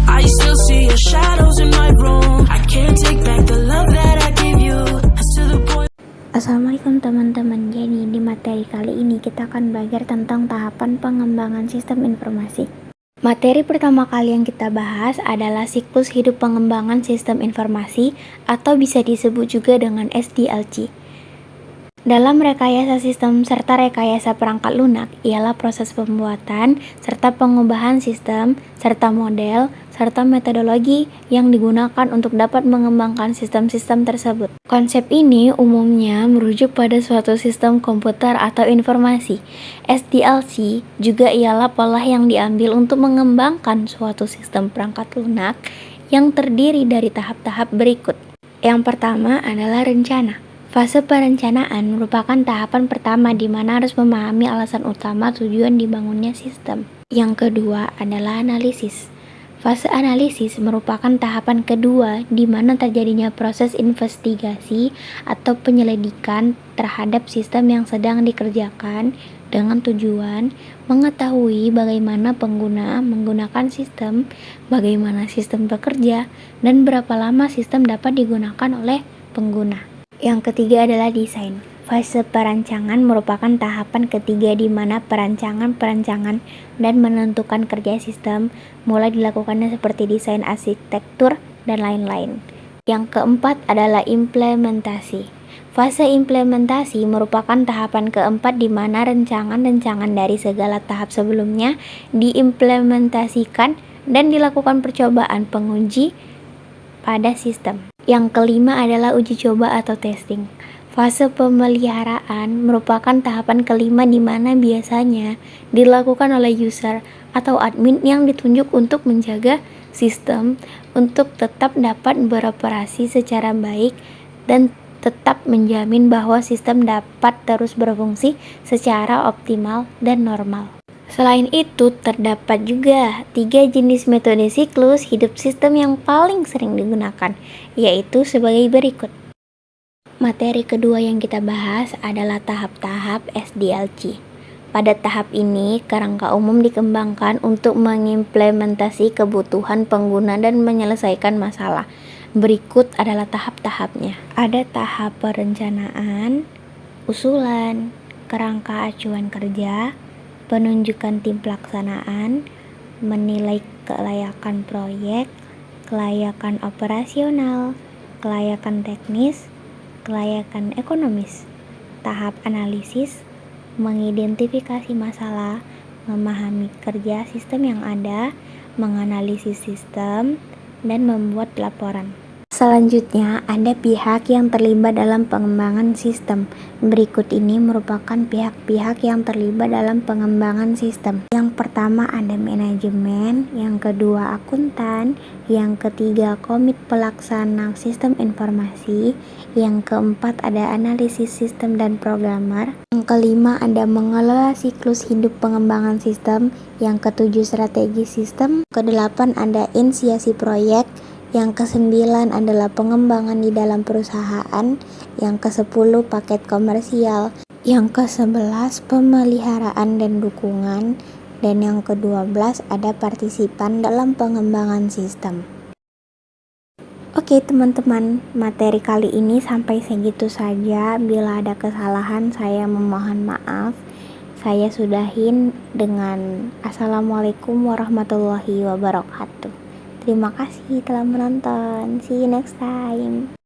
I still see your shadows in my room. I can't take back the love that I gave you. To the point. Assalamualaikum teman-teman. Jadi di materi kali ini kita akan belajar tentang tahapan pengembangan sistem informasi. Materi pertama kali yang kita bahas adalah siklus hidup pengembangan sistem informasi atau bisa disebut juga dengan SDLC. Dalam rekayasa sistem serta rekayasa perangkat lunak ialah proses pembuatan serta pengubahan sistem serta model serta metodologi yang digunakan untuk dapat mengembangkan sistem-sistem tersebut. Konsep ini umumnya merujuk pada suatu sistem komputer atau informasi. SDLC juga ialah pola yang diambil untuk mengembangkan suatu sistem perangkat lunak yang terdiri dari tahap-tahap berikut. Yang pertama adalah rencana. Fase perencanaan merupakan tahapan pertama di mana harus memahami alasan utama tujuan dibangunnya sistem. Yang kedua adalah analisis. Fase analisis merupakan tahapan kedua di mana terjadinya proses investigasi atau penyelidikan terhadap sistem yang sedang dikerjakan dengan tujuan mengetahui bagaimana pengguna menggunakan sistem, bagaimana sistem bekerja, dan berapa lama sistem dapat digunakan oleh pengguna. Yang ketiga adalah desain. Fase perancangan merupakan tahapan ketiga di mana perancangan dan menentukan kerja sistem mulai dilakukannya seperti desain arsitektur dan lain-lain. Yang keempat adalah implementasi. Fase implementasi merupakan tahapan keempat di mana rancangan-rancangan dari segala tahap sebelumnya diimplementasikan dan dilakukan percobaan penguji pada sistem. Yang kelima adalah uji coba atau testing. Fase pemeliharaan merupakan tahapan kelima di mana biasanya dilakukan oleh user atau admin yang ditunjuk untuk menjaga sistem untuk tetap dapat beroperasi secara baik dan tetap menjamin bahwa sistem dapat terus berfungsi secara optimal dan normal. Selain itu, terdapat juga 3 jenis metode siklus hidup sistem yang paling sering digunakan, yaitu sebagai berikut. Materi kedua yang kita bahas adalah tahap-tahap SDLC. Pada tahap ini, kerangka umum dikembangkan untuk mengimplementasi kebutuhan pengguna dan menyelesaikan masalah. Berikut adalah tahap-tahapnya. Ada tahap perencanaan, usulan, kerangka acuan kerja, penunjukan tim pelaksanaan, menilai kelayakan proyek, kelayakan operasional, kelayakan teknis, kelayakan ekonomis. Tahap analisis, mengidentifikasi masalah, memahami kerja sistem yang ada, menganalisis sistem, dan membuat laporan. Selanjutnya, ada pihak yang terlibat dalam pengembangan sistem. Berikut ini merupakan pihak-pihak yang terlibat dalam pengembangan sistem. Yang pertama ada manajemen, yang kedua akuntan, yang ketiga komit pelaksana sistem informasi, yang keempat ada analisis sistem dan programmer, yang kelima ada mengelola siklus hidup pengembangan sistem, yang ketujuh strategi sistem, kedelapan ada inisiasi proyek, yang ke-9 adalah pengembangan di dalam perusahaan, yang ke-10 paket komersial, yang ke-11 pemeliharaan dan dukungan, dan yang ke-12 ada partisipan dalam pengembangan sistem. Oke teman-teman, materi kali ini sampai segitu saja. Bila ada kesalahan saya memohon maaf. Saya sudahin dengan Assalamualaikum warahmatullahi wabarakatuh. Terima kasih telah menonton. See you next time.